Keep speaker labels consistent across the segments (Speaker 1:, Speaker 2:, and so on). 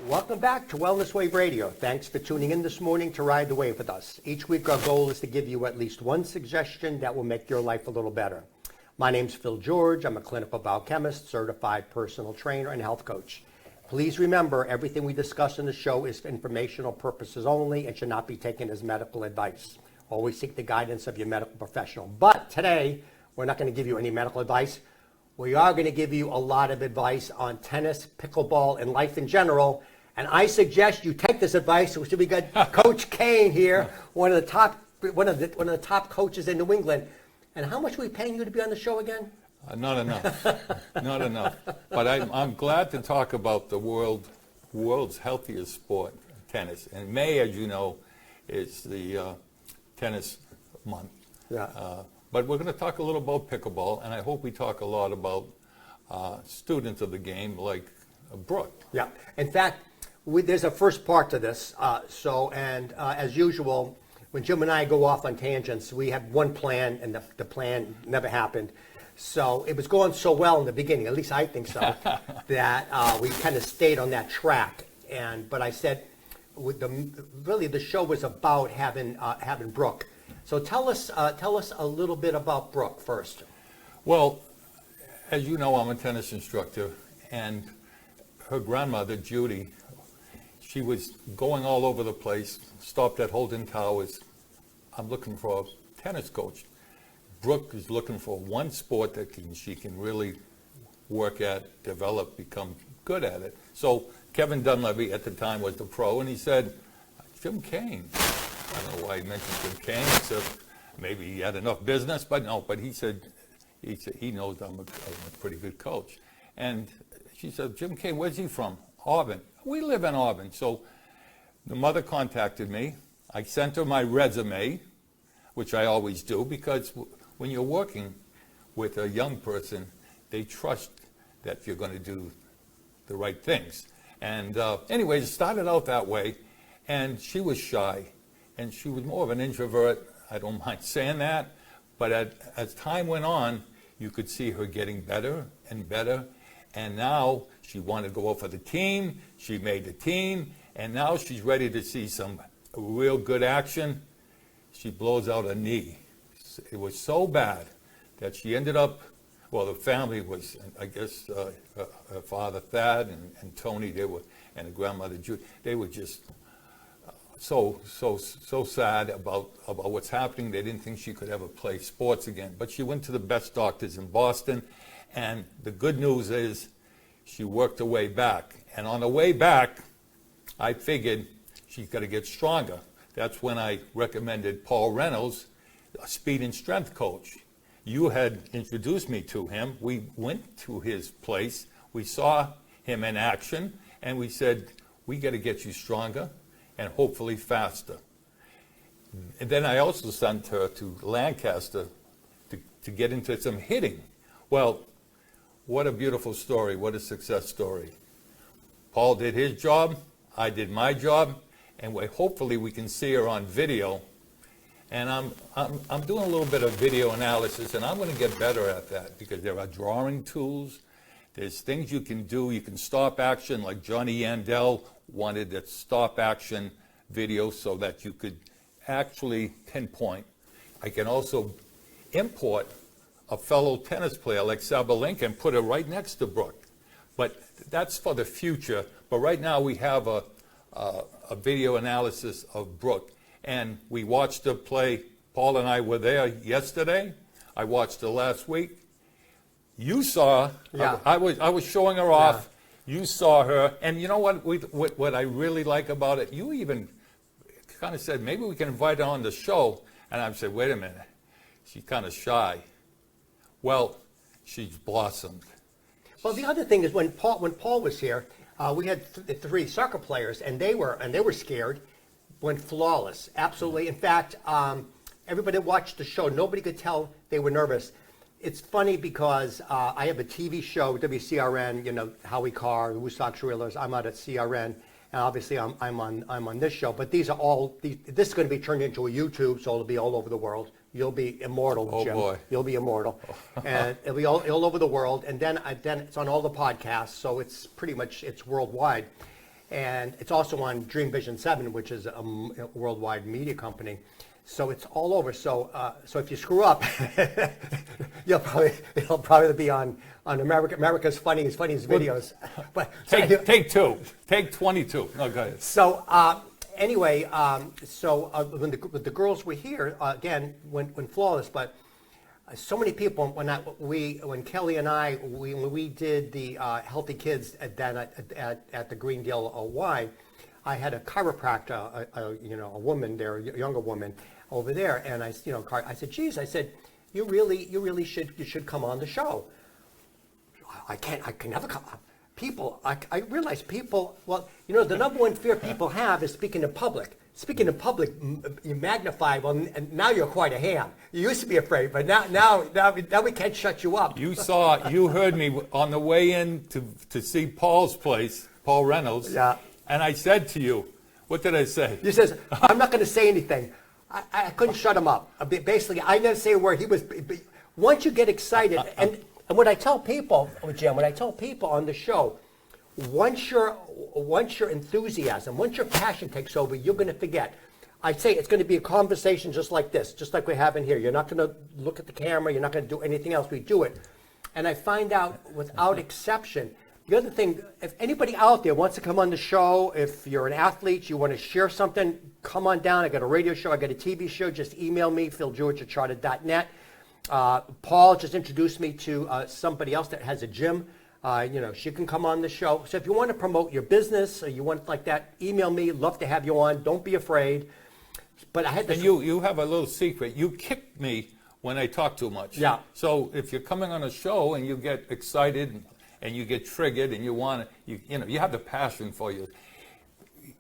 Speaker 1: Welcome back to Wellness Wave Radio. Thanks for tuning in this morning to ride the wave with us. Each week our goal is to give you at least one suggestion that will make your life a little better. My name's Phil George. I'm a clinical biochemist, certified personal trainer, and health coach. Please remember, everything we discuss in the show is for informational purposes only and should not be taken as medical advice. Always seek the guidance of your medical professional. But today, we're not going to give you any medical advice. We are going to give you a lot of advice on tennis, pickleball, and life in general. And I suggest you take this advice. So we got Coach Kane here, one of the top coaches in New England. And how much are we paying you to be on the show again?
Speaker 2: Not enough, not enough. But I'm glad to talk about the world's healthiest sport, tennis. And May, as you know, is the tennis month.
Speaker 1: Yeah.
Speaker 2: But we're going to talk a little about pickleball, and I hope we talk a lot about students of the game like Brooke.
Speaker 1: Yeah. In fact, there's a first part to this. As usual, when Jim and I go off on tangents, we have one plan, and the plan never happened. So it was going so well in the beginning, at least I think so, that we kind of stayed on that track. But I said, really the show was about having Brooke. So tell us a little bit about Brooke first.
Speaker 2: Well, as you know, I'm a tennis instructor, and her grandmother, Judy, she was going all over the place, stopped at Holden Towers. I'm looking for a tennis coach. Brooke is looking for one sport that she can really work at, develop, become good at it. So Kevin Dunleavy at the time was the pro, and he said, Jim Kane. I don't know why he mentioned Jim Kane, except maybe he had enough business, but he said he knows I'm a pretty good coach. And she said, Jim Kane, where's he from? Auburn. We live in Auburn. So the mother contacted me. I sent her my resume, which I always do, because when you're working with a young person, they trust that you're going to do the right things. And anyways, it started out that way, and she was shy, and she was more of an introvert. I don't mind saying that, but as time went on, you could see her getting better and better, and now she wanted to go out for the team. She made the team, and now she's ready to see some real good action. She blows out a knee. It was so bad that she ended up, well, the family was, I guess, her father Thad and Tony, and her grandmother Judy, they were just so sad about what's happening. They didn't think she could ever play sports again. But she went to the best doctors in Boston, and the good news is she worked her way back. And on the way back, I figured she's got to get stronger. That's when I recommended Paul Reynolds, a speed and strength coach. You had introduced me to him. We went to his place. We saw him in action, and we said, we got to get you stronger and hopefully faster. And then I also sent her to Lancaster to get into some hitting. Well, what a beautiful story. What a success story. Paul did his job. I did my job. And hopefully we can see her on video. And I'm doing a little bit of video analysis, and I'm going to get better at that because there are drawing tools. There's things you can do. You can stop action, like Johnny Yandel wanted that stop action video so that you could actually pinpoint. I can also import a fellow tennis player like Sabalenka and put her right next to Brooke. But that's for the future. But right now we have a video analysis of Brooke. And we watched her play. Paul and I were there yesterday. I watched her last week. You saw,
Speaker 1: yeah.
Speaker 2: I was showing her off. Yeah. You saw her. And you know what I really like about it? You even kind of said, maybe we can invite her on the show. And I said, wait a minute. She's kind of shy. Well, she's blossomed.
Speaker 1: Well, the other thing is when Paul was here, we had three soccer players, and they were scared. Went flawless, absolutely. In fact, everybody watched the show. Nobody could tell they were nervous. It's funny because I have a TV show, WCRN. You know, Howie Carr, the Woodstock Realers. I'm out at CRN, and obviously I'm on this show. But these are all. This is going to be turned into a YouTube, so it'll be all over the world. You'll be immortal,
Speaker 2: oh,
Speaker 1: Jim.
Speaker 2: Boy.
Speaker 1: You'll be immortal, and it'll be all over the world. And then it's on all the podcasts, so it's pretty much worldwide. and it's also on Dreamvision 7, which is a worldwide media company. So it's all over. So if you screw up, it'll probably be on America's Funniest videos. But
Speaker 2: Take two. Take 22. No, go ahead.
Speaker 1: so anyway, when the girls were here again, went flawless. But so many people when Kelly and I when we did the Healthy Kids at the Greendale Y, I had a chiropractor, a woman there, a younger woman over there, and I said, geez, I said, you really should come on the show. I can never come. People, I realize people. Well, the number one fear people have is speaking in public. Speaking in public, you magnify. Well, and now you're quite a ham. You used to be afraid, but now we can't shut you up.
Speaker 2: You heard me on the way in to see Paul's place, Paul Reynolds.
Speaker 1: Yeah.
Speaker 2: And I said to you, what did I say?
Speaker 1: You says, I'm not going to say anything. I couldn't shut him up. Basically, I never say a word. Once you get excited, and what I tell people, Jim, when I tell people on the show, once your enthusiasm, once your passion takes over, you're going to forget. I say it's going to be a conversation just like this, just like we're having here. You're not going to look at the camera. You're not going to do anything else. We do it. And I find out, without exception, the other thing, if anybody out there wants to come on the show, if you're an athlete, you want to share something, come on down. I got a radio show, I got a TV show. Just email me, philgeorge@charter.net. Paul just introduced me to somebody else that has a gym. She can come on the show. So if you want to promote your business or you want like that, email me. Love to have you on. Don't be afraid. But I had this.
Speaker 2: And you have a little secret. You kick me when I talk too much.
Speaker 1: Yeah.
Speaker 2: So if you're coming on a show and you get excited and you get triggered and you want to, you have the passion for you,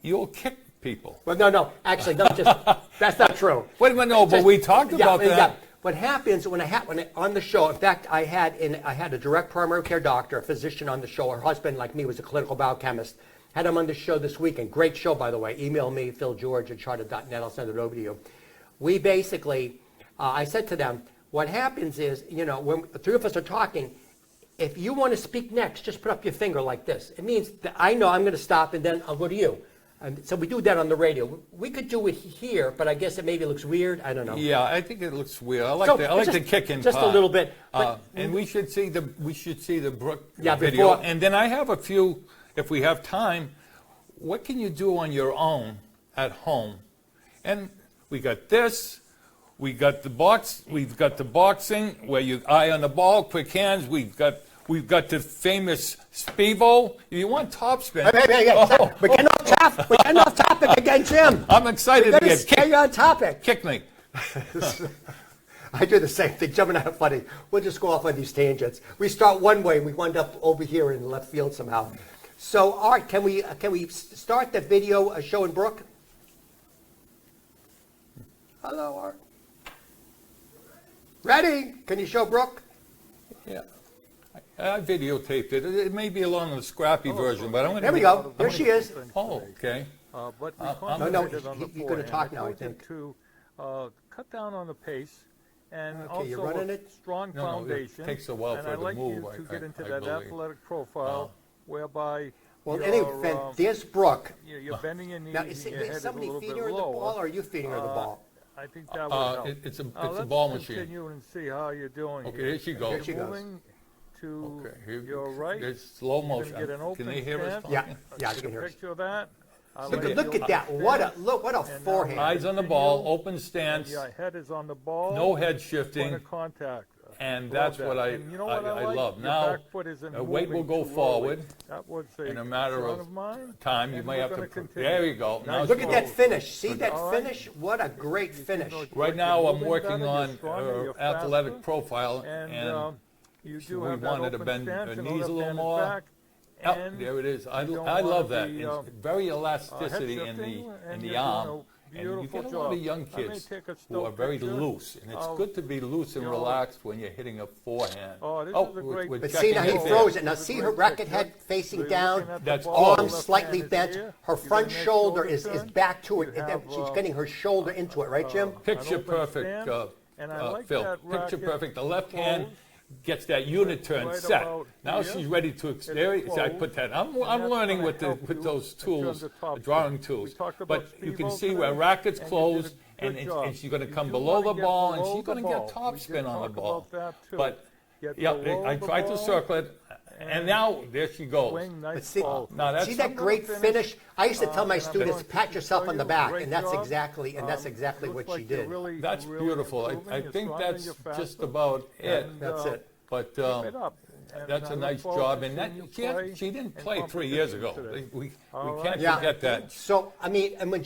Speaker 2: you'll kick people.
Speaker 1: Well, no. Actually, that's not true.
Speaker 2: Wait a minute, no, but we talked about that.
Speaker 1: Yeah. What happens when on the show? In fact, I had a direct primary care doctor, a physician on the show. Her husband, like me, was a clinical biochemist. Had him on the show this weekend. Great show, by the way. Email me, philgeorge@charter.net. I'll send it over to you. We basically, I said to them, what happens is, when the three of us are talking, if you want to speak next, just put up your finger like this. It means that I know I'm going to stop and then I'll go to you. And so we do that on the radio. We could do it here, but I guess it maybe looks weird. I don't know.
Speaker 2: Yeah, I think it looks weird. I like the kicking
Speaker 1: just
Speaker 2: part.
Speaker 1: a little bit.
Speaker 2: And we should see the Brooke
Speaker 1: Yeah,
Speaker 2: video.
Speaker 1: before-
Speaker 2: And then I have a few, if we have time. What can you do on your own at home? And we got this. We got the boxing where you eye on the ball, quick hands. We've got the famous Spivo. You want topspin?
Speaker 1: Hey, stop. We're getting off topic again, Jim.
Speaker 2: I'm excited to get
Speaker 1: stay
Speaker 2: kicked.
Speaker 1: on topic.
Speaker 2: Kick me.
Speaker 1: I do the same thing. Jim and I are funny. We'll just go off on these tangents. We start one way, and we wind up over here in left field somehow. So, all right, can we start the video showing Brooke? Hello, Art. Ready? Can you show Brooke?
Speaker 2: Yeah. I videotaped it. It may be along the scrappy version, but I'm going to...
Speaker 1: There we go. There she is.
Speaker 2: Oh, okay.
Speaker 3: But we
Speaker 1: No,
Speaker 3: concentrated on the
Speaker 1: you're going to
Speaker 3: forehand.
Speaker 1: talk now, I
Speaker 3: wanted
Speaker 1: think.
Speaker 3: To cut down on the pace and
Speaker 1: Okay, you're
Speaker 3: also
Speaker 1: running
Speaker 3: a
Speaker 1: it?
Speaker 3: strong
Speaker 2: No, it
Speaker 3: foundation.
Speaker 2: takes a while
Speaker 3: and
Speaker 2: for it
Speaker 3: I'd
Speaker 2: to
Speaker 3: like
Speaker 2: move,
Speaker 3: you
Speaker 2: I-
Speaker 3: to get
Speaker 2: I-
Speaker 3: into
Speaker 2: I
Speaker 3: that
Speaker 2: believe.
Speaker 3: athletic profile whereby
Speaker 1: Well,
Speaker 3: you're,
Speaker 1: anyway, there's Brooke.
Speaker 3: you're bending your knees
Speaker 1: Now,
Speaker 3: and
Speaker 1: is
Speaker 3: your head is a
Speaker 1: somebody
Speaker 3: little
Speaker 1: feeding
Speaker 3: bit
Speaker 1: her the
Speaker 3: lower.
Speaker 1: ball, or are you feeding her the ball?
Speaker 3: I think that would help.
Speaker 2: It's a
Speaker 3: Let's
Speaker 2: ball machine.
Speaker 3: continue and see how you're doing.
Speaker 2: Okay, here she goes.
Speaker 1: Here she goes.
Speaker 3: Moving to
Speaker 2: Okay, here,
Speaker 3: your right.
Speaker 2: There's slow
Speaker 3: You
Speaker 2: motion.
Speaker 3: can get an
Speaker 2: Can
Speaker 3: open
Speaker 2: they hear us
Speaker 3: stance.
Speaker 2: talking?
Speaker 1: Yeah,
Speaker 3: Take
Speaker 1: she can
Speaker 3: a
Speaker 1: hear us.
Speaker 3: picture of that.
Speaker 1: Look at that. What a forehand.
Speaker 2: Eyes on the ball, open stance,
Speaker 3: Your head is on the ball.
Speaker 2: no head
Speaker 3: Point
Speaker 2: shifting,
Speaker 3: of contact.
Speaker 2: and
Speaker 3: Love
Speaker 2: that's
Speaker 3: that.
Speaker 2: what I
Speaker 3: And you know what I like?
Speaker 2: love.
Speaker 3: Your
Speaker 2: Now,
Speaker 3: back foot isn't
Speaker 2: the weight will
Speaker 3: moving
Speaker 2: go
Speaker 3: too early.
Speaker 2: forward.
Speaker 3: That was
Speaker 2: In a matter
Speaker 3: concern
Speaker 2: of
Speaker 3: mine,
Speaker 2: time. You
Speaker 3: and
Speaker 2: may
Speaker 3: we're
Speaker 2: have to...
Speaker 3: gonna continue.
Speaker 2: There you go. Now
Speaker 1: Look at that
Speaker 2: slow.
Speaker 1: finish. See that
Speaker 3: All right.
Speaker 1: finish? What a great finish.
Speaker 2: Right
Speaker 3: Like
Speaker 2: now,
Speaker 3: you're
Speaker 2: I'm
Speaker 3: moving
Speaker 2: working
Speaker 3: better,
Speaker 2: on
Speaker 3: you're stronger, you're
Speaker 2: athletic
Speaker 3: faster,
Speaker 2: profile,
Speaker 3: and
Speaker 2: and
Speaker 3: you do
Speaker 2: we
Speaker 3: have that
Speaker 2: wanted to
Speaker 3: open
Speaker 2: bend
Speaker 3: stance
Speaker 2: the
Speaker 3: and
Speaker 2: knees a little
Speaker 3: left-handed
Speaker 2: more.
Speaker 3: back,
Speaker 2: oh,
Speaker 3: and
Speaker 2: there it is. I
Speaker 3: you don't
Speaker 2: love
Speaker 3: wanna
Speaker 2: that.
Speaker 3: be,
Speaker 2: It's very elasticity
Speaker 3: head
Speaker 2: in
Speaker 3: shifting, and
Speaker 2: the
Speaker 3: you're
Speaker 2: arm.
Speaker 3: doing a
Speaker 2: And you
Speaker 3: beautiful
Speaker 2: get a lot of
Speaker 3: job.
Speaker 2: young
Speaker 3: I may
Speaker 2: kids
Speaker 3: take a
Speaker 2: who
Speaker 3: still
Speaker 2: are very
Speaker 3: picture
Speaker 2: loose, and it's
Speaker 3: of
Speaker 2: good to be loose and
Speaker 3: your-
Speaker 2: relaxed when you're hitting a forehand.
Speaker 3: Oh, this is a great-
Speaker 2: we're
Speaker 1: But see
Speaker 2: checking
Speaker 1: now he
Speaker 2: it there.
Speaker 1: throws it. Now
Speaker 3: This is
Speaker 1: see
Speaker 3: a
Speaker 1: her
Speaker 3: great
Speaker 1: racket
Speaker 3: picture.
Speaker 1: head facing
Speaker 3: So you're
Speaker 1: down,
Speaker 3: looking at the
Speaker 2: That's
Speaker 3: ball,
Speaker 2: all.
Speaker 3: the
Speaker 1: arms
Speaker 3: left
Speaker 1: slightly
Speaker 3: hand is
Speaker 1: bent.
Speaker 3: here.
Speaker 1: Her
Speaker 3: You got
Speaker 1: front
Speaker 3: a nice
Speaker 1: shoulder is
Speaker 3: turn.
Speaker 1: back to it.
Speaker 3: You have,
Speaker 1: She's getting her shoulder into it, right, Jim?
Speaker 2: Picture
Speaker 3: an open
Speaker 2: perfect,
Speaker 3: stance, and I like
Speaker 2: Phil.
Speaker 3: that
Speaker 2: Picture
Speaker 3: racket
Speaker 2: perfect. The left hand gets that unit turn
Speaker 3: Right
Speaker 2: set.
Speaker 3: about
Speaker 2: Now
Speaker 3: here,
Speaker 2: she's ready to
Speaker 3: it's
Speaker 2: there. So I
Speaker 3: closed,
Speaker 2: put that. I'm
Speaker 3: that's
Speaker 2: learning
Speaker 3: gonna
Speaker 2: with
Speaker 3: help you
Speaker 2: those
Speaker 3: in terms
Speaker 2: tools,
Speaker 3: of top
Speaker 2: drawing
Speaker 3: spin.
Speaker 2: tools.
Speaker 3: We talked about
Speaker 2: But you can
Speaker 3: Steve-O
Speaker 2: see
Speaker 3: today,
Speaker 2: where rackets
Speaker 3: and you
Speaker 2: close,
Speaker 3: did a
Speaker 2: and,
Speaker 3: good
Speaker 2: and,
Speaker 3: job.
Speaker 2: and she's going to
Speaker 3: You
Speaker 2: come
Speaker 3: do
Speaker 2: below
Speaker 3: wanna
Speaker 2: the
Speaker 3: get
Speaker 2: ball, and
Speaker 3: below
Speaker 2: she's going
Speaker 3: the
Speaker 2: to
Speaker 3: ball.
Speaker 2: get top
Speaker 3: We did
Speaker 2: spin on the
Speaker 3: talk
Speaker 2: ball.
Speaker 3: about that, too.
Speaker 2: But
Speaker 3: Get
Speaker 2: yeah,
Speaker 3: below
Speaker 2: I
Speaker 3: the
Speaker 2: tried to
Speaker 3: ball
Speaker 2: circle it, and now there she goes.
Speaker 3: Swing nice
Speaker 1: But see,
Speaker 3: ball.
Speaker 2: now that's-
Speaker 1: see that
Speaker 3: I'm gonna
Speaker 1: great finish? I used to tell my
Speaker 3: and I'm
Speaker 1: students,
Speaker 3: going to
Speaker 1: pat yourself
Speaker 3: show
Speaker 1: on the
Speaker 3: you.
Speaker 1: back,
Speaker 3: Great
Speaker 1: and that's
Speaker 3: job.
Speaker 1: exactly
Speaker 3: Looks
Speaker 1: what
Speaker 3: like
Speaker 1: she
Speaker 3: you're
Speaker 1: did.
Speaker 3: really-
Speaker 2: That's
Speaker 3: really
Speaker 2: beautiful.
Speaker 3: improving.
Speaker 2: I
Speaker 3: You're
Speaker 2: think
Speaker 3: stronger,
Speaker 2: that's
Speaker 3: you're
Speaker 2: just
Speaker 3: faster,
Speaker 2: about it.
Speaker 3: and,
Speaker 1: That's it.
Speaker 2: But
Speaker 3: keep it up. And
Speaker 2: that's
Speaker 3: I
Speaker 2: a
Speaker 3: look
Speaker 2: nice
Speaker 3: forward
Speaker 2: job,
Speaker 3: to
Speaker 2: and that
Speaker 3: seeing you play
Speaker 2: she didn't
Speaker 3: in
Speaker 2: play 3 years ago.
Speaker 3: competition today.
Speaker 2: We
Speaker 3: All
Speaker 2: can't
Speaker 3: right.
Speaker 1: Yeah.
Speaker 2: forget that.
Speaker 1: So, I mean, and when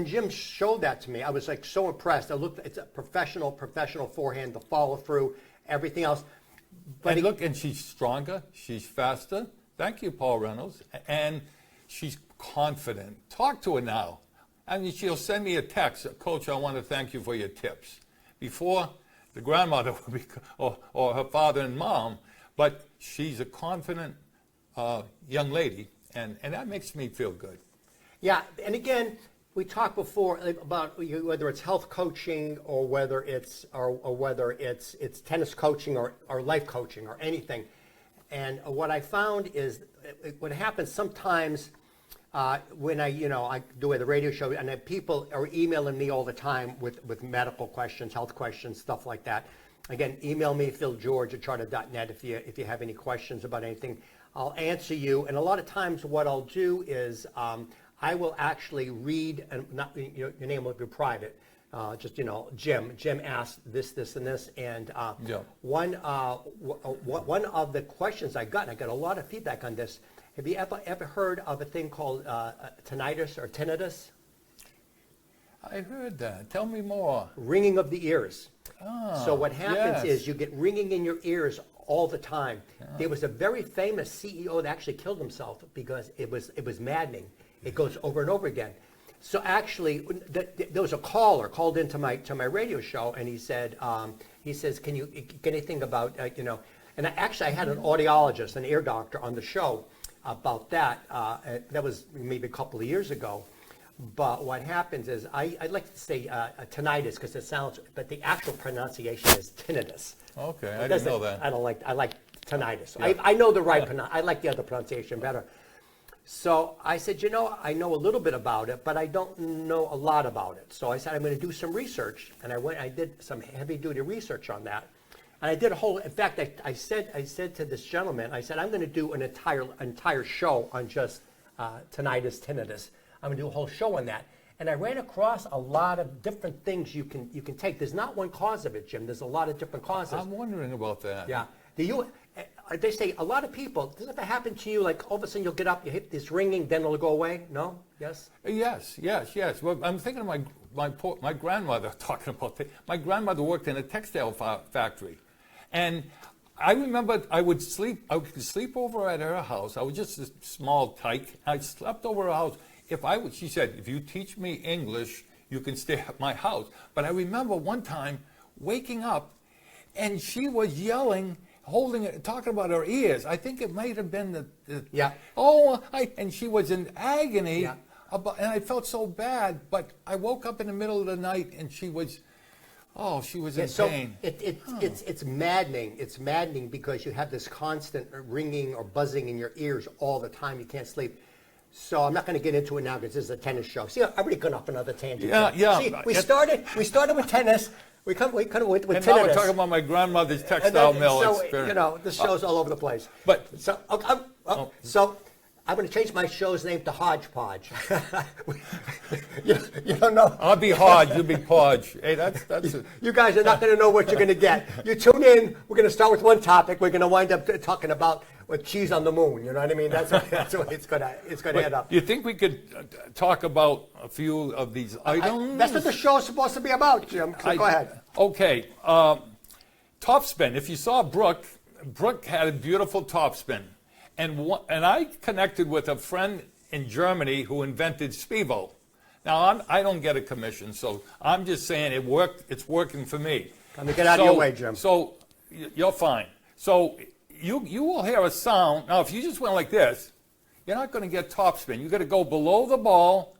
Speaker 1: Jim showed that to me, I was like so impressed. It's a professional forehand, the follow through, everything else.
Speaker 2: But look, and she's stronger, she's faster. Thank you, Paul Reynolds. And she's confident. Talk to her now. I mean, she'll send me a text, Coach, I want to thank you for your tips. Before, the grandmother would be, or her father and mom, but she's a confident young lady, and that makes me feel good.
Speaker 1: Yeah, and again, we talked before about whether it's health coaching or whether it's it's tennis coaching or life coaching or anything. And what I found is what happens sometimes when I do the radio show, and then people are emailing me all the time with medical questions, health questions, stuff like that. Again, email me, philgeorge@charter.net, if you have any questions about anything. I'll answer you. And a lot of times what I'll do is I will actually read, and not your name will be private, just Jim asked this, and this. And
Speaker 2: Yeah.
Speaker 1: one of the questions I got a lot of feedback on this. Have you ever heard of a thing called tinnitus or tinnitus?
Speaker 2: I heard that. Tell me more.
Speaker 1: Ringing of the ears. So what happens
Speaker 2: yes.
Speaker 1: is you get ringing in your ears all the time. There was a very famous CEO that actually killed himself because it was maddening. It goes over and over again. So actually, there was a caller called into my radio show, and he says, can you get anything about And I had an audiologist, an ear doctor, on the show about that. That was maybe a couple of years ago. But what happens is, I'd like to say tinnitus because it sounds, but the actual pronunciation is tinnitus.
Speaker 2: Okay, I didn't know that.
Speaker 1: I like tinnitus.
Speaker 2: Yeah.
Speaker 1: I know the right I like the other pronunciation better. So I said, I know a little bit about it, but I don't know a lot about it. So I said, I'm going to do some research. And I did some heavy duty research on that. And I did in fact, I said to this gentleman, I said, I'm going to do an entire show on just tinnitus. I'm going to do a whole show on that. And I ran across a lot of different things you can take. There's not one cause of it, Jim. There's a lot of different causes.
Speaker 2: I'm wondering about that.
Speaker 1: Yeah. They say a lot of people, does it ever happen to you, like all of a sudden you'll get up, you hit this ringing, then it'll go away? No? Yes?
Speaker 2: Yes. Well, I'm thinking of my grandmother talking about that. My grandmother worked in a textile factory. And I remember I would sleep over at her house. I was just a small tyke. I slept over her house. She said, if you teach me English, you can stay at my house. But I remember one time waking up and she was yelling, talking about her ears. I think it might have been
Speaker 1: Yeah.
Speaker 2: And she was in agony.
Speaker 1: Yeah.
Speaker 2: And I felt so bad, but I woke up in the middle of the night and she was in pain.
Speaker 1: It's maddening. It's maddening because you have this constant ringing or buzzing in your ears all the time. You can't sleep. So I'm not going to get into it now because this is a tennis show. See, I've already gone off another tangent.
Speaker 2: Yeah.
Speaker 1: See, we started with tennis. We come with
Speaker 2: And
Speaker 1: tinnitus.
Speaker 2: now we're talking about my grandmother's
Speaker 1: And
Speaker 2: textile
Speaker 1: then-
Speaker 2: mill
Speaker 1: so,
Speaker 2: experience.
Speaker 1: this show's all over the place.
Speaker 2: But-
Speaker 1: so I'm going to change my show's name to Hodgepodge. you don't know.
Speaker 2: I'll be Hodge, you'll be Podge. Hey, that's it.
Speaker 1: You guys are not going to know what you're going to get. You tune in. We're going to start with one topic. We're going to wind up talking about cheese on the moon. You know what I mean? That's what it's going to head up.
Speaker 2: Do you think we could talk about a few of these items?
Speaker 1: That's what the show's supposed to be about, Jim. So go ahead.
Speaker 2: Okay. Topspin. If you saw Brooke had a beautiful topspin. And I connected with a friend in Germany who invented Spivo. Now, I don't get a commission, so I'm just saying it worked. It's working for me.
Speaker 1: Let me get out of your way, Jim.
Speaker 2: So you're fine. So you will hear a sound. Now, if you just went like this, you're not going to get topspin. You got to go below the ball,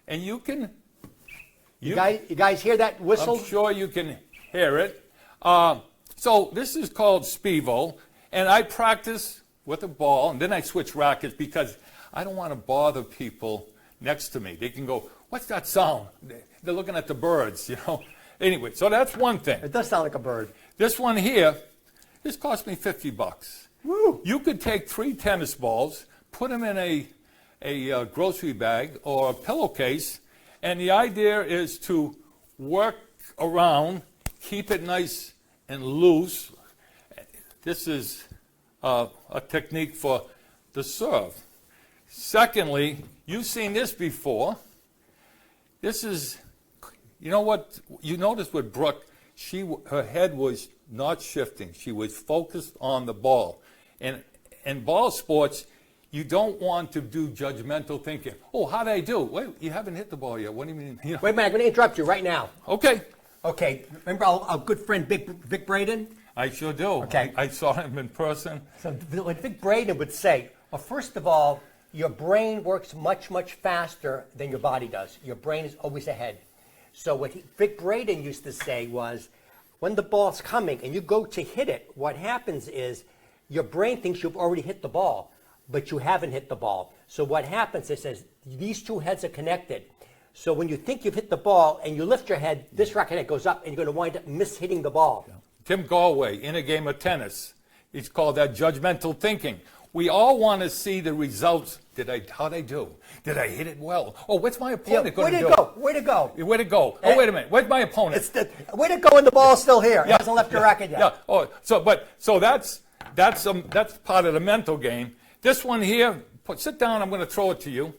Speaker 2: and you can.
Speaker 1: You guys hear that whistle?
Speaker 2: I'm sure you can hear it. So this is called Spivo, and I practice with a ball, and then I switch rackets because I don't want to bother people next to me. They can go, what's that sound? They're looking at the birds, you know. Anyway, so that's one thing.
Speaker 1: It does sound like a bird.
Speaker 2: This one here, this cost me $50.
Speaker 1: Woo!
Speaker 2: You could take 3 tennis balls, put them in a grocery bag or a pillowcase, and the idea is to work around, keep it nice and loose. This is a technique for the serve. Secondly, you've seen this before. This is, you know what, you noticed with Brooke, her head was not shifting. She was focused on the ball. And in ball sports, you don't want to do judgmental thinking. Oh, how'd I do? Wait, you haven't hit the ball yet. What do you mean? You know.
Speaker 1: Wait a minute, I'm going to interrupt you right now.
Speaker 2: Okay.
Speaker 1: Okay, remember our good friend Vic Braden?
Speaker 2: I sure do.
Speaker 1: Okay.
Speaker 2: I saw him in person.
Speaker 1: So what Vic Braden would say, well, first of all, your brain works much, much faster than your body does. Your brain is always ahead. So what Vic Braden used to say was, when the ball's coming and you go to hit it, what happens is your brain thinks you've already hit the ball, but you haven't hit the ball. So what happens is, these two heads are connected. So when you think you've hit the ball and you lift your head, this racket head goes up and you're going to wind up mishitting the ball.
Speaker 2: Tim Galway, in a game of tennis, he's called that judgmental thinking. We all want to see the results. How'd I do? Did I hit it well? Oh, what's my opponent going to do?
Speaker 1: Way to go.
Speaker 2: Way to go. Oh, wait a minute. Where's my opponent?
Speaker 1: It's the way to go, and the ball's still here. It hasn't left your racket yet.
Speaker 2: Yeah. Oh, so that's part of the mental game. This one here, sit down. I'm going to throw it to you.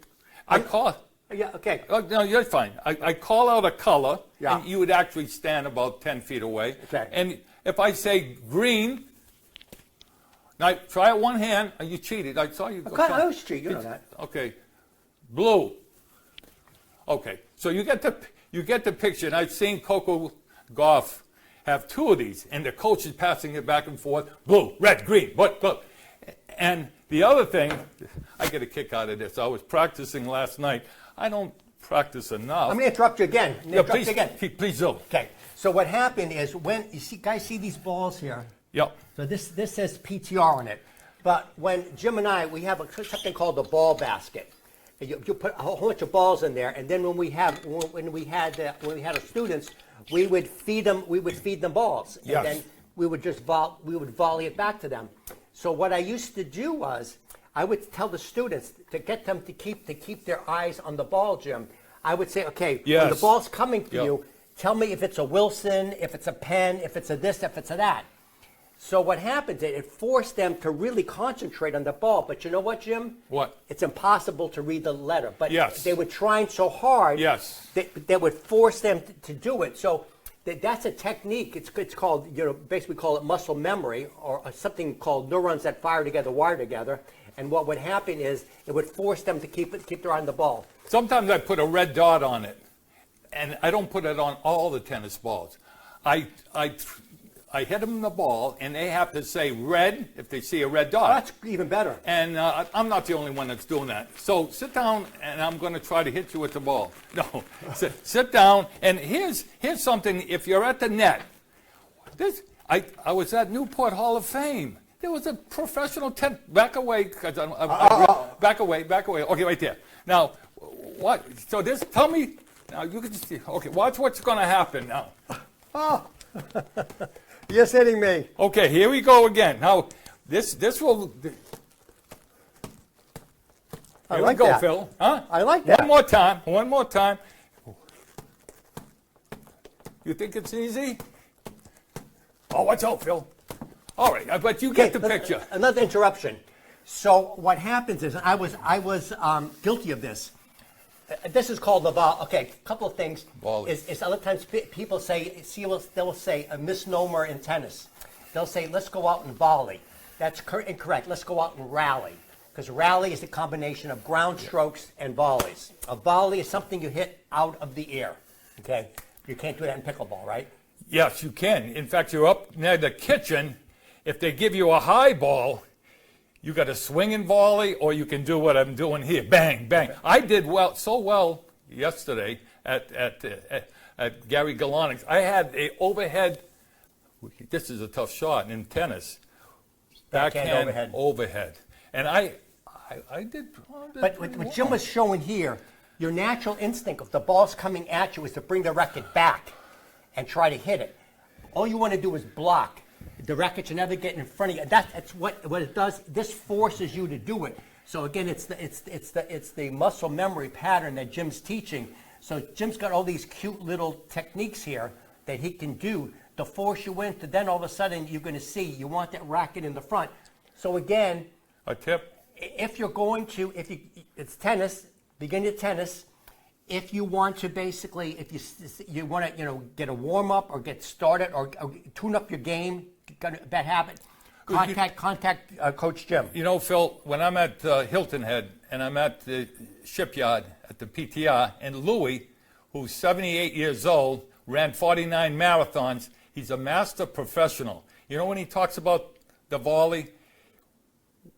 Speaker 1: Yeah, okay.
Speaker 2: Oh, no, you're fine. I call out a color,
Speaker 1: Yeah.
Speaker 2: and you would actually stand about 10 feet away.
Speaker 1: Okay.
Speaker 2: And if I say green, now try it one hand. You cheated. I saw you.
Speaker 1: I always cheat. You know that.
Speaker 2: Okay. Blue. Okay. So you get the picture. And I've seen Coco Gauff have 2 of these, and the coach is passing it back and forth. Blue, red, green. What? And the other thing, I get a kick out of this. I was practicing last night. I don't practice enough.
Speaker 1: I'm going to interrupt you again.
Speaker 2: Please do.
Speaker 1: Okay. So what happened is, when you guys see these balls here.
Speaker 2: Yep.
Speaker 1: So this says PTR on it. But when Jim and I, we have something called the ball basket. You put a whole bunch of balls in there, and then when we had our students, we would feed them balls,
Speaker 2: Yes.
Speaker 1: and then we would volley it back to them. So what I used to do was, I would tell the students to get them to keep their eyes on the ball, Jim. I would say, okay, when the ball's coming for you, tell me if it's a Wilson, if it's a Penn, if it's a this, if it's a that. So what happens is, it forced them to really concentrate on the ball. But you know what, Jim?
Speaker 2: What?
Speaker 1: It's impossible to read the letter. But
Speaker 2: Yes.
Speaker 1: they were trying so hard that would force them to do it. So that's a technique. It's called, basically call it muscle memory, or something called neurons that fire together, wire together. And what would happen is, it would force them to keep their eye on the ball.
Speaker 2: Sometimes I put a red dot on it, and I don't put it on all the tennis balls. I hit them in the ball, and they have to say red if they see a red dot.
Speaker 1: Oh, that's even better.
Speaker 2: And I'm not the only one that's doing that. So sit down, and I'm going to try to hit you with the ball. No, sit down, and here's something. If you're at the net, I was at Newport Hall of Fame. There was a professional back away. Back away. Okay, right there. Now, what? So tell me. Now you can just see. Okay, watch what's going to happen now.
Speaker 1: Oh. You're hitting me.
Speaker 2: Okay, here we go again. Now, this will.
Speaker 1: I
Speaker 2: Here
Speaker 1: like
Speaker 2: we go,
Speaker 1: that.
Speaker 2: Phil. Huh?
Speaker 1: I like that.
Speaker 2: One more time. You think it's easy? Oh, watch out, Phil. All right, but you get the picture.
Speaker 1: Another interruption. So what happens is, I was guilty of this. This is called the ball. Okay, a couple of things. Is a lot of times people they'll say a misnomer in tennis. They'll say, let's go out and volley. That's incorrect. Let's go out and rally. Because rally is a combination of ground strokes and volleys. A volley is something you hit out of the air. Okay? You can't do that in pickleball, right?
Speaker 2: Yes, you can. In fact, you're up near the kitchen. If they give you a high ball, you got to swing and volley, or you can do what I'm doing here. Bang, bang. I did so well yesterday at Gary Galonic's. I had a overhead this is a tough shot in tennis.
Speaker 1: Backhand
Speaker 2: Overhead. And I did.
Speaker 1: But what Jim was showing here, your natural instinct if the ball's coming at you is to bring the racket back and try to hit it. All you want to do is block. The racket should never get in front of you. That's what it does. This forces you to do it. So again, it's the muscle memory pattern that Jim's teaching. So Jim's got all these cute little techniques here that he can do to force you into. Then all of a sudden you're going to see you want that racket in the front. So again,
Speaker 2: A tip.
Speaker 1: if you're going to, it's tennis, beginning of tennis. If you want to basically, if you want to, get a warm up or get started or tune up your game, got a bad habit, contact Coach Jim.
Speaker 2: You know, Phil, when I'm at Hilton Head and I'm at the shipyard at the PTR, and Louis, who's 78 years old, ran 49 marathons, he's a master professional. You know when he talks about the volley?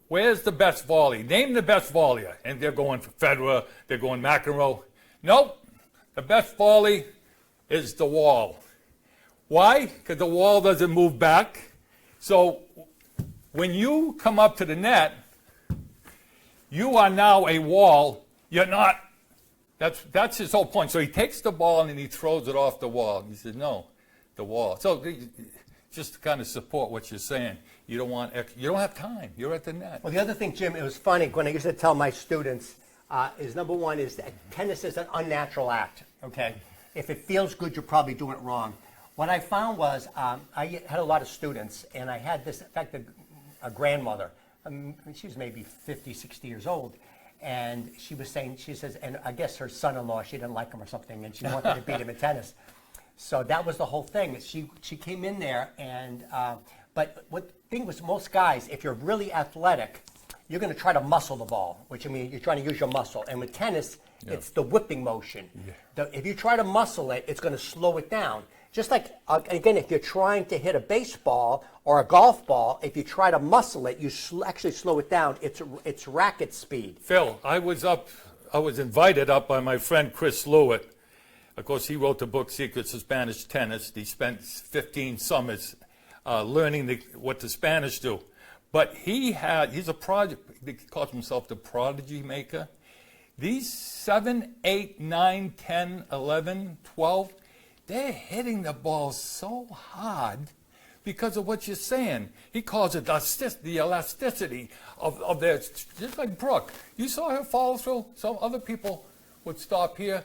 Speaker 2: Where's the best volley? Name the best volleyer. And they're going for Federer, they're going McEnroe. Nope, the best volley is the wall. Why? Because the wall doesn't move back. So when you come up to the net, you are now a wall. You're not. That's his whole point. So he takes the ball and he throws it off the wall. He said, no, the wall. So just to kind of support what you're saying, you don't have time. You're at the net.
Speaker 1: Well, the other thing, Jim, it was funny when I used to tell my students is number one is that tennis is an unnatural act. Okay, if it feels good, you're probably doing it wrong. What I found was I had a lot of students, and I had this, in fact, a grandmother. She was maybe 50, 60 years old. And she was saying, she says, and I guess her son-in-law, she didn't like him or something, and she wanted to beat him at tennis. So that was the whole thing. She came in there, and but what the thing was, most guys, if you're really athletic, you're going to try to muscle the ball, which I mean, you're trying to use your muscle. And with tennis, it's the whipping motion. Yeah. If you try to muscle it, it's going to slow it down. Just like, again, if you're trying to hit a baseball or a golf ball, if you try to muscle it, you actually slow it down. It's racket speed.
Speaker 2: Phil, I was invited up by my friend Chris Lewitt. Of course, he wrote the book Secrets of Spanish Tennis. He spent 15 summers learning what the Spanish do. But he's a project, he calls himself the prodigy maker. These 7, 8, 9, 10, 11, 12, they're hitting the ball so hard because of what you're saying. He calls it the elasticity of their, just like Brooke. You saw her follow through. Some other people would stop here.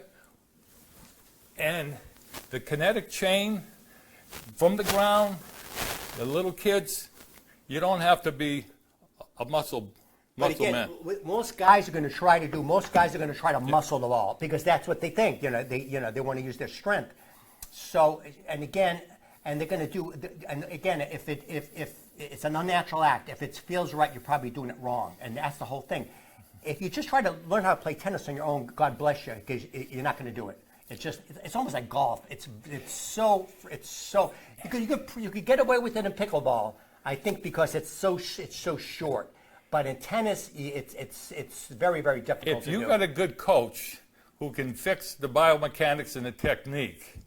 Speaker 2: And the kinetic chain from the ground, the little kids, you don't have to be a muscle
Speaker 1: But again,
Speaker 2: man.
Speaker 1: most guys are going to try to muscle the ball because that's what they think. They want to use their strength. So, and they're going to do. And again, if it's an unnatural act, if it feels right, you're probably doing it wrong, and that's the whole thing. If you just try to learn how to play tennis on your own, God bless you, because you're not going to do it. It's almost like golf. It's so because you could get away with it in pickleball, I think, because it's so short. But in tennis, it's very, very difficult to do.
Speaker 2: If you've got a good coach who can fix the biomechanics and the technique,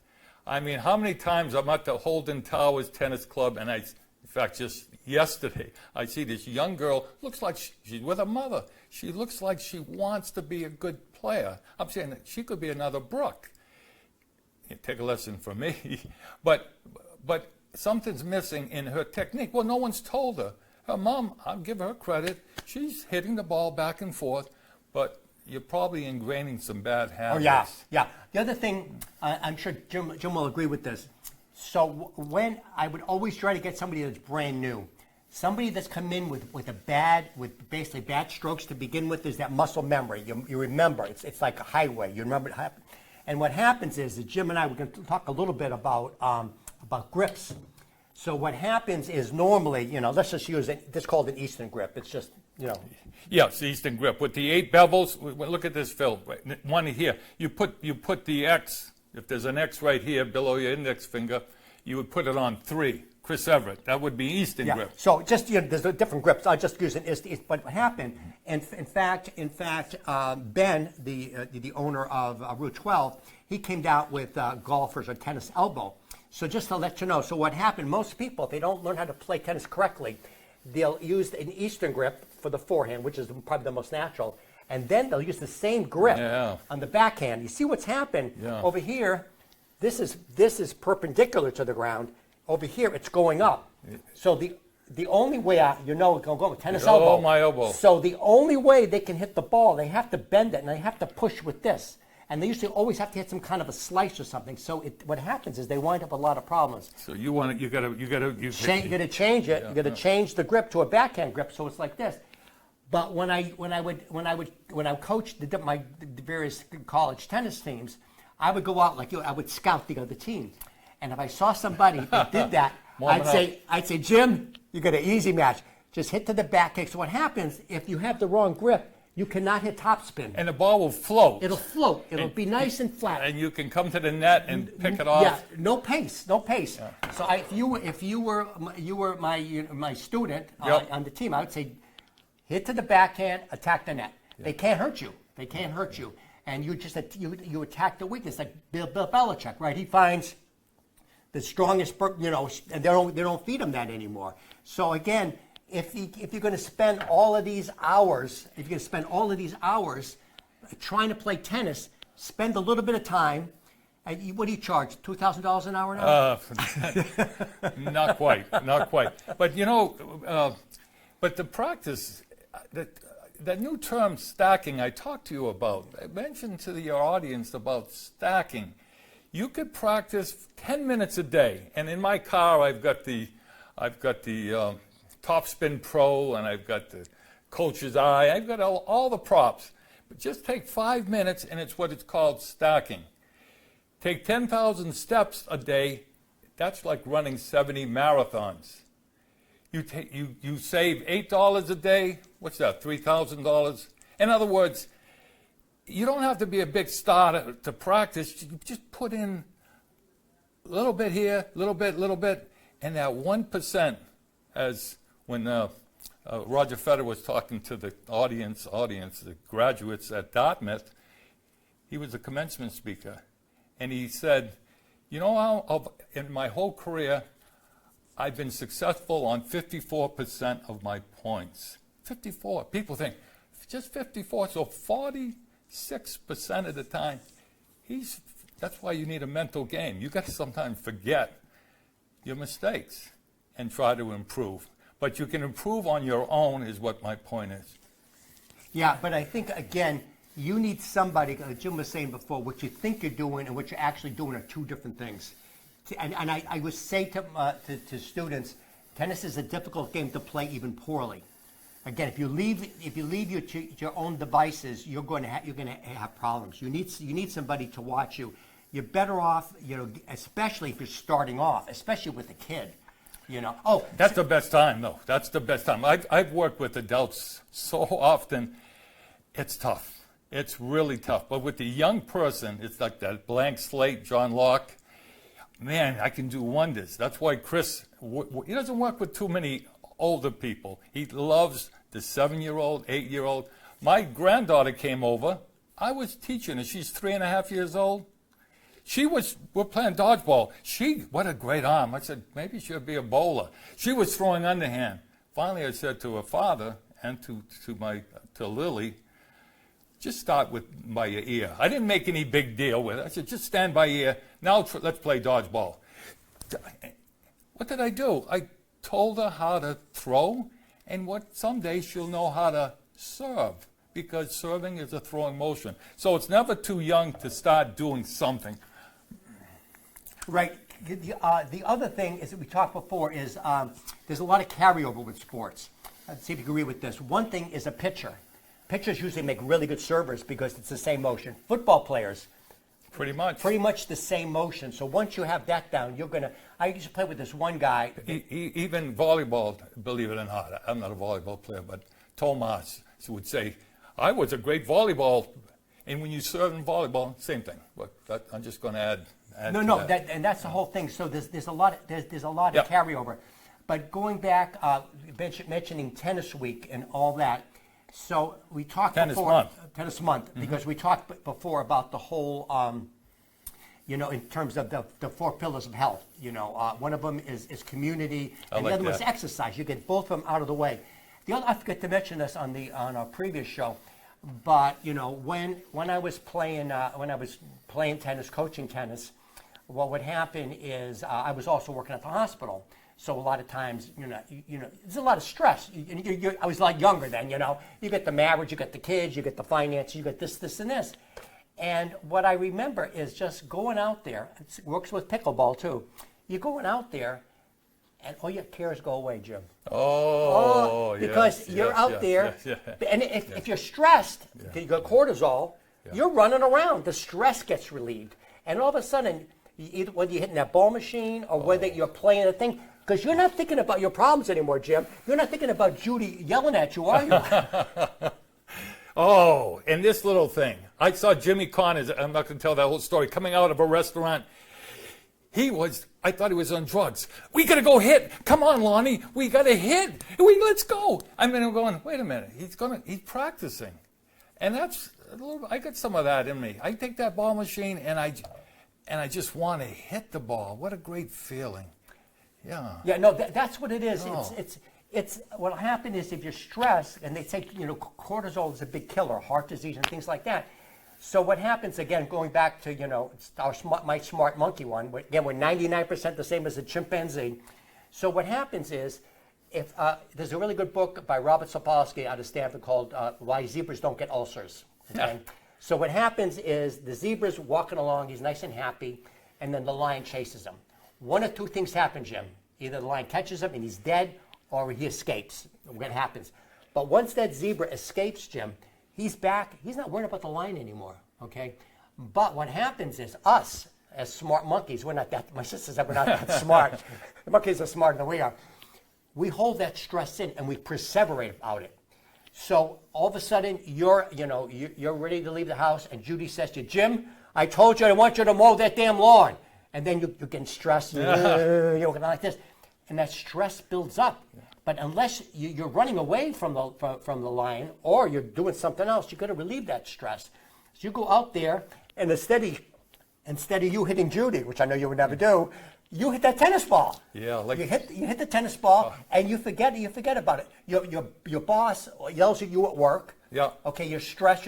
Speaker 2: I mean, how many times I'm at the Holden Towers Tennis Club, and in fact, just yesterday, I see this young girl, looks like she's with her mother. She looks like she wants to be a good player. I'm saying that she could be another Brooke. Take a lesson from me. But something's missing in her technique. Well, no one's told her. Her mom, I'll give her credit, she's hitting the ball back and forth, but you're probably ingraining some bad habits.
Speaker 1: Oh, yeah. The other thing, I'm sure Jim will agree with this. So when I would always try to get somebody that's brand new, somebody that's come in with basically bad strokes to begin with, is that muscle memory. You remember, it's like a highway. You remember it happened. And what happens is that Jim and I, we're going to talk a little bit about grips. So what happens is normally, let's just use it. This is called an Eastern grip. It's just,
Speaker 2: Yes, Eastern grip with the 8 bevels. Look at this, Phil. One here. You put the X. If there's an X right here below your index finger, you would put it on 3. Chris Everett. That would be Eastern grip.
Speaker 1: So just there's different grips. I just use it. But what happened? And in fact, Ben, the owner of Route 12, he came down with golfers or tennis elbow. So just to let you know, so what happened, most people, if they don't learn how to play tennis correctly, they'll use an Eastern grip for the forehand, which is probably the most natural, and then they'll use the same grip on the backhand. You see what's happened over here? This is perpendicular to the ground. Over here, it's going up. So the only way it's going to go with tennis elbow.
Speaker 2: Oh, my elbow.
Speaker 1: So the only way they can hit the ball, they have to bend it and they have to push with this. And they usually always have to hit some kind of a slice or something. So what happens is they wind up with a lot of problems.
Speaker 2: So you got to
Speaker 1: change it. You got to change the grip to a backhand grip, so it's like this. But when I coached my various college tennis teams, I would go out like you. I would scout the other team, and if I saw somebody that did that, I'd say, Jim, you got an easy match. Just hit to the back kick. So what happens if you have the wrong grip? You cannot hit topspin.
Speaker 2: And the ball will float.
Speaker 1: It'll float. It'll be nice and flat.
Speaker 2: And you can come to the net and pick it off.
Speaker 1: Yeah, no pace. Yeah. So if you were my student on the team, I would say, hit to the backhand, attack the net. Yeah. They can't hurt you. And you just you attack the weakness, like Bill Belichick, right? He finds the strongest, and they don't feed him that anymore. So again, if you're going to spend all of these hours, trying to play tennis, spend a little bit of time. What do you charge? $2,000 an hour now?
Speaker 2: Not quite. But but the practice, that new term stacking I talked to you about, I mentioned to your audience about stacking. You could practice 10 minutes a day, and in my car I've got the Topspin Pro, and I've got the Coach's Eye. I've got all the props. But just take 5 minutes, and it's what it's called stacking. Take 10,000 steps a day. That's like running 70 marathons. You save $8 a day. What's that? $3,000. In other words, you don't have to be a big star to practice. You just put in a little bit here, little bit, and that 1%, as when Roger Federer was talking to the audience, the graduates at Dartmouth, he was a commencement speaker, and he said, in my whole career, I've been successful on 54% of my points. 54. People think, just 54, so 46% of the time, that's why you need a mental game. You got to sometimes forget your mistakes and try to improve. But you can improve on your own is what my point is.
Speaker 1: Yeah, but I think, again, you need somebody, like Jim was saying before, what you think you're doing and what you're actually doing are two different things. And I would say to students, tennis is a difficult game to play even poorly. Again, if you leave your own devices, you're going to have problems. You need somebody to watch you. You're better off, especially if you're starting off, especially with a kid.
Speaker 2: That's the best time, though. That's the best time. I've worked with adults so often. It's tough. It's really tough. But with the young person, it's like that blank slate, John Locke. Man, I can do wonders. That's why Chris, he doesn't work with too many older people. He loves the 7-year-old, 8-year-old. My granddaughter came over. I was teaching her. She's 3.5 years old. We're playing dodgeball. What a great arm. I said, maybe she'll be a bowler. She was throwing underhand. Finally, I said to her father and to Lily, just start by your ear. I didn't make any big deal with it. I said, just stand by ear. Now let's play dodgeball. What did I do? I told her how to throw, and someday she'll know how to serve, because serving is a throwing motion. So it's never too young to start doing something.
Speaker 1: Right. The other thing is that we talked before is there's a lot of carryover with sports. Let's see if you agree with this. One thing is a pitcher. Pitchers usually make really good servers because it's the same motion. Football players,
Speaker 2: pretty much
Speaker 1: the same motion. So once you have that down, I used to play with this one guy.
Speaker 2: Even volleyball, believe it or not, I'm not a volleyball player, but Tomas would say, I was a great volleyball. And when you serve in volleyball, same thing. But I'm just going to add
Speaker 1: No, that's the whole thing. So there's a lot of carryover. But going back, mentioning Tennis Week and all that. So we talked
Speaker 2: Tennis Month,
Speaker 1: because we talked before about the whole in terms of the four pillars of health. One of them is community, and the
Speaker 2: like
Speaker 1: other one is
Speaker 2: that.
Speaker 1: exercise. You get both of them out of the way. The other, I forgot to mention this on our previous show, but when I was playing tennis, coaching tennis, what would happen is I was also working at the hospital. So a lot of times, there's a lot of stress. I was a lot younger then, You get the marriage, you get the kids, you get the finances, you get this, and this. And what I remember is just going out there. It works with pickleball, too. You're going out there, and all your cares go away, Jim. Because you're out there.
Speaker 2: Yes.
Speaker 1: And if you're stressed, you got cortisol, you're running around. The stress gets relieved. And all of a sudden, either whether you're hitting that ball machine or whether you're playing a thing, because you're not thinking about your problems anymore, Jim. You're not thinking about Judy yelling at you, are you?
Speaker 2: Oh, and this little thing. I saw Jimmy Connors, I'm not going to tell that whole story, coming out of a restaurant. I thought he was on drugs. We got to go hit. Come on, Lonnie. We got to hit. Let's go. I'm going, wait a minute. He's practicing. And I got some of that in me. I take that ball machine and I just want to hit the ball. What a great feeling. Yeah.
Speaker 1: Yeah, no, that's what it is.
Speaker 2: Oh.
Speaker 1: It's what'll happen is if you're stressed, and they say cortisol is a big killer, heart disease and things like that. So what happens again, going back to my smart monkey one. Again, we're 99% the same as a chimpanzee. So what happens is, if there's a really good book by Robert Sapolsky out of Stanford called "Why Zebras Don't Get Ulcers." Okay. So what happens is the zebra's walking along, he's nice and happy, and then the lion chases him. One of two things happen, Jim. Either the lion catches him and he's dead, or he escapes. What happens? But once that zebra escapes, Jim, he's back. He's not worried about the lion anymore, okay? But what happens is us, as smart monkeys, we're not that, my sister said we're not that smart. The monkeys are smarter than we are. We hold that stress in and we perseverate about it. So all of a sudden, you're ready to leave the house, and Judy says to you, Jim, I told you I want you to mow that damn lawn. And then you're getting stressed, you're like this, and that stress builds up. But unless you're running away from the lion, or you're doing something else, you got to relieve that stress. So you go out there, and instead of you hitting Judy, which I know you would never do, you hit that tennis ball.
Speaker 2: Yeah, like
Speaker 1: you hit the tennis ball, and you forget about it. Your boss yells at you at work.
Speaker 2: Yeah.
Speaker 1: Okay, you're stressed.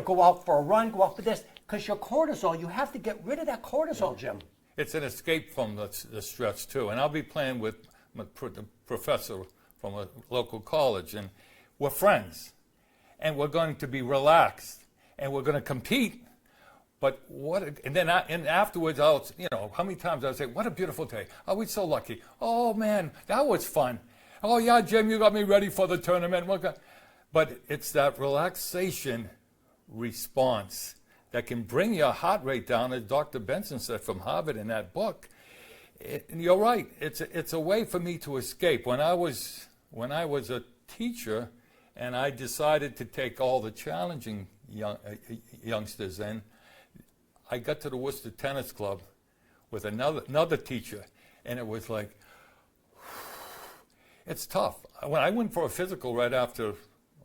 Speaker 1: Go out for a run, go out for this. Because your cortisol, you have to get rid of that cortisol, Jim.
Speaker 2: It's an escape from the stress, too. And I'll be playing with the professor from a local college, and we're friends. And we're going to be relaxed, and we're going to compete. But and afterwards, how many times I'll say, what a beautiful day. Oh, we're so lucky. Oh, man, that was fun. Oh, yeah, Jim, you got me ready for the tournament. But it's that relaxation response that can bring your heart rate down, as Dr. Benson said from Harvard in that book. And you're right. It's a way for me to escape. When I was a teacher, and I decided to take all the challenging youngsters in, I got to the Worcester Tennis Club with another teacher, and it was like, it's tough. When I went for a physical right after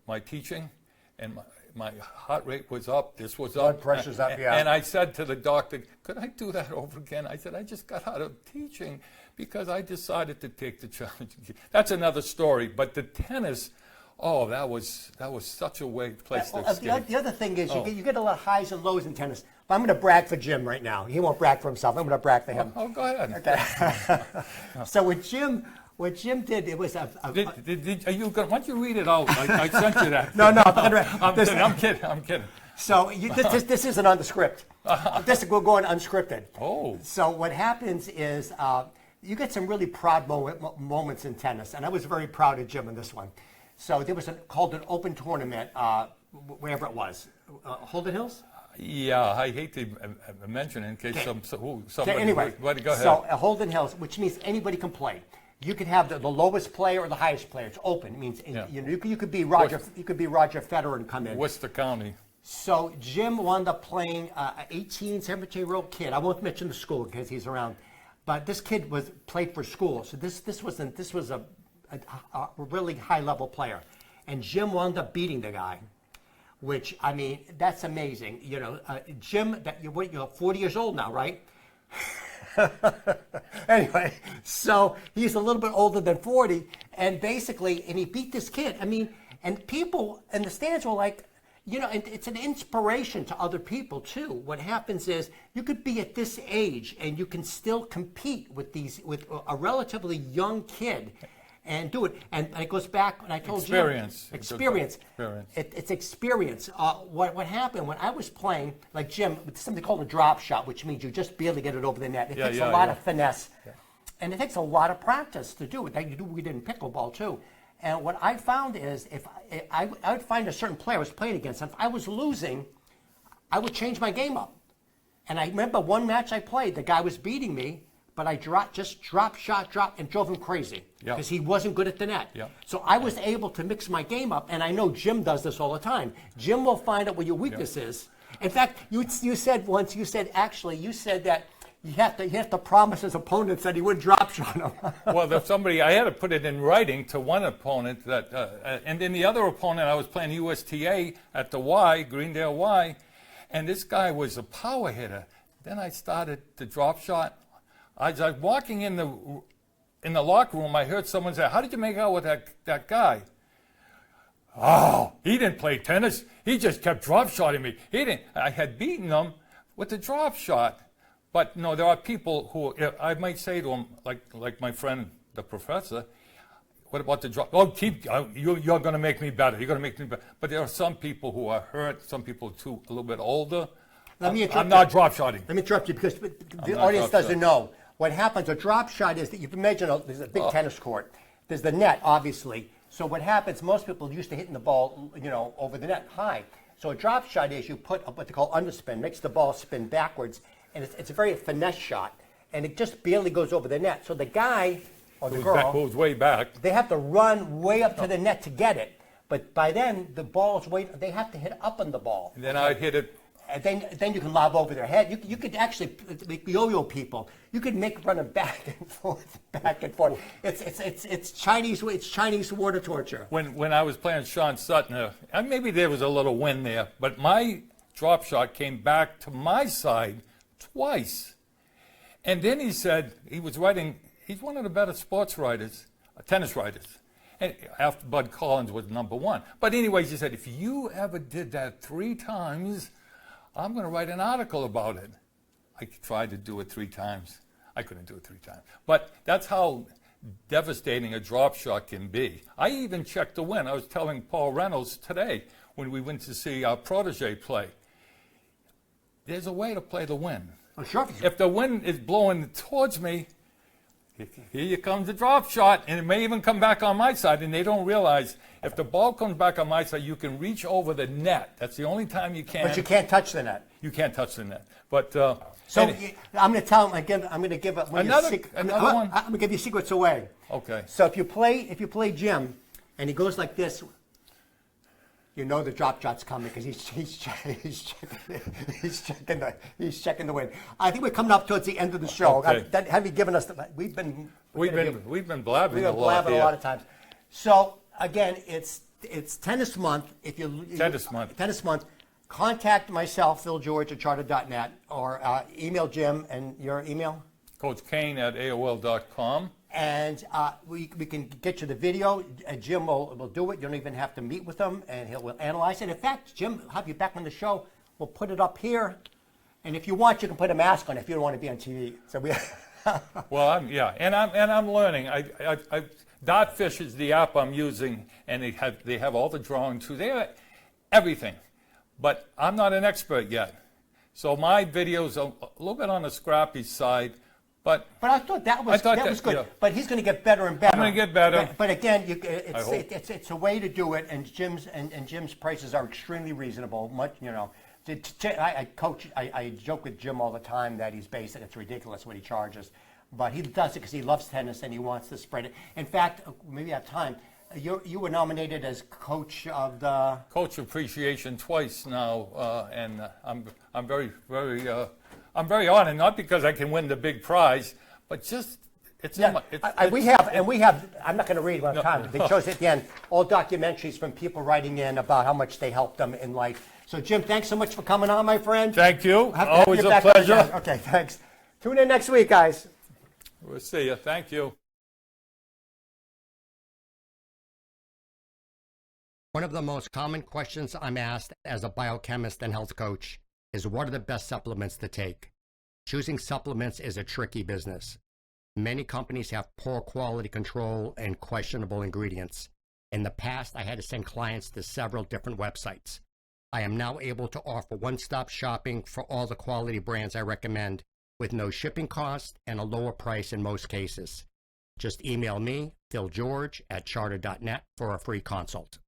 Speaker 2: my teaching, and my heart rate was up, this was up.
Speaker 1: Blood pressure's up, yeah.
Speaker 2: And I said to the doctor, could I do that over again? I said, I just got out of teaching because I decided to take the challenge. That's another story, but the tennis, that was such a place to escape.
Speaker 1: The other thing is you get a lot of highs and lows in tennis. But I'm going to brag for Jim right now. He won't brag for himself. I'm going to brag for him.
Speaker 2: Oh, go ahead.
Speaker 1: Okay. So what Jim did, it was
Speaker 2: why don't you read it out? I sent you that.
Speaker 1: No.
Speaker 2: I'm kidding.
Speaker 1: So this isn't on the script. We're going unscripted.
Speaker 2: Oh.
Speaker 1: So what happens is you get some really proud moments in tennis, and I was very proud of Jim in this one. So there was called an open tournament, wherever it was, Holden Hills.
Speaker 2: Yeah, I hate to mention it in case somebody.
Speaker 1: Anyway,
Speaker 2: go ahead.
Speaker 1: So Holden Hills, which means anybody can play. You could have the lowest player or the highest player. It's open. It means you could be Roger. You could be Roger Federer and come in.
Speaker 2: Worcester County.
Speaker 1: So Jim wound up playing an 17-year-old kid. I won't mention the school because he's around, but this kid played for school. So this was a really high level player, and Jim wound up beating the guy. which, I mean, that's amazing. You know, Jim, you're 40 years old now, right? Anyway, so he's a little bit older than 40, and basically, and he beat this kid. I mean, and people in the stands were like, you know, and it's an inspiration to other people too. What happens is you could be at this age and you can still compete with a relatively young kid and do it. And it goes back when I told you. Experience. It's experience. What happened when I was playing, like Jim, it's something called a drop shot, which means you just barely get it over the net. It takes a lot of finesse. Yeah. And it takes a lot of practice to do it. We did in pickleball too. And what I found is if I would find a certain player I was playing against, if I was losing, I would change my game up. And I remember one match I played, the guy was beating me, but I just drop, and drove him crazy because he wasn't good at the net. Yep. So I was able to mix my game up, and I know Jim does this all the time. Jim will find out what your weakness is. In fact, you said once, you said that you have to promise his opponents that he wouldn't drop shot him.
Speaker 2: Well, I had to put it in writing to one opponent and then the other opponent, I was playing USTA at the Y, Greendale Y, and this guy was a power hitter. Then I started the drop shot. I was walking in the locker room. I heard someone say, "How did you make out with that guy?" Oh, he didn't play tennis. He just kept drop shotting me. I had beaten him with the drop shot. But no, there are people who I might say to them, like my friend, the professor, "What about the drop? Oh, you're going to make me better. You're going to make me better." But there are some people who are hurt. Some people too a little bit older. I'm not drop shotting.
Speaker 1: Let me interrupt you because the audience doesn't know. What happens, a drop shot is that you can imagine there's a big tennis court. There's the net, obviously. So what happens, most people used to hitting the ball, you know, over the net high. So a drop shot is you put what they call underspin, makes the ball spin backwards, and it's a very finesse shot, and it just barely goes over the net. So the guy or the girl
Speaker 2: goes way back.
Speaker 1: They have to run way up to the net to get it. But by then, the ball's they have to hit up on the ball.
Speaker 2: And then I'd hit it.
Speaker 1: And then you can lob over their head. You could actually like yo-yo people. You could make running back and forth, back and forth. It's Chinese water torture.
Speaker 2: When I was playing Sean Sutton, maybe there was a little wind there, but my drop shot came back to my side twice. And then he said he was writing. He's one of the better sports writers, tennis writers. And after Bud Collins was #1. But anyways, he said, if you ever did that 3 times, I'm going to write an article about it. I tried to do it 3 times. I couldn't do it 3 times. But that's how devastating a drop shot can be. I even checked the wind. I was telling Paul Reynolds today when we went to see our protege play. There's a way to play the wind.
Speaker 1: Oh, sure.
Speaker 2: If the wind is blowing towards me, here comes the drop shot, and it may even come back on my side, and they don't realize if the ball comes back on my side, you can reach over the net. That's the only time you can.
Speaker 1: But you can't touch the net.
Speaker 2: You can't touch the net. But
Speaker 1: so I'm going to tell them again. I'm going to give
Speaker 2: another one.
Speaker 1: I'm going to give you secrets away.
Speaker 2: Okay.
Speaker 1: So if you play Jim, and he goes like this, you know the drop shot's coming because he's checking the wind. I think we're coming up towards the end of the show.
Speaker 2: Okay.
Speaker 1: Have you given us we've been blabbing
Speaker 2: a lot
Speaker 1: of times. So again, it's tennis month. Tennis month. Contact myself, Phil George at charter.net, or email Jim and your email.
Speaker 2: Coach Kane at AOL.com.
Speaker 1: And we can get you the video. Jim will do it. You don't even have to meet with him, and will analyze it. In fact, Jim, I'll have you back on the show. We'll put it up here. And if you want, you can put a mask on if you don't want to be on TV. So we.
Speaker 2: Well, I'm learning. Dartfish is the app I'm using, and they have all the drawing too. They have everything, but I'm not an expert yet. So my videos are a little bit on the scrappy side. But
Speaker 1: I thought that was good. Yeah. But he's going to get better and better.
Speaker 2: I'm going to get better.
Speaker 1: But again, it's a way to do it, and Jim's prices are extremely reasonable. Much, you know. I joke with Jim all the time that he's basic. It's ridiculous what he charges, but he does it because he loves tennis and he wants to spread it. In fact, maybe at time, you were nominated as coach of the
Speaker 2: Coach Appreciation twice now, and I'm very honored, not because I can win the big prize, but just It's
Speaker 1: Yeah,
Speaker 2: in my,
Speaker 1: we have, I'm not going to read one time. They chose at the end, all documentaries from people writing in about how much they helped them in life. So Jim, thanks so much for coming on, my friend.
Speaker 2: Thank you.
Speaker 1: Have to have
Speaker 2: Always
Speaker 1: you
Speaker 2: a
Speaker 1: back on
Speaker 2: pleasure.
Speaker 1: again. Okay, thanks. Tune in next week, guys.
Speaker 2: We'll see you. Thank you.
Speaker 1: One of the most common questions I'm asked as a biochemist and health coach is, what are the best supplements to take? Choosing supplements is a tricky business. Many companies have poor quality control and questionable ingredients. In the past, I had to send clients to several different websites. I am now able to offer one-stop shopping for all the quality brands I recommend with no shipping cost and a lower price in most cases. Just email me, philgeorge@charter.net, for a free consult.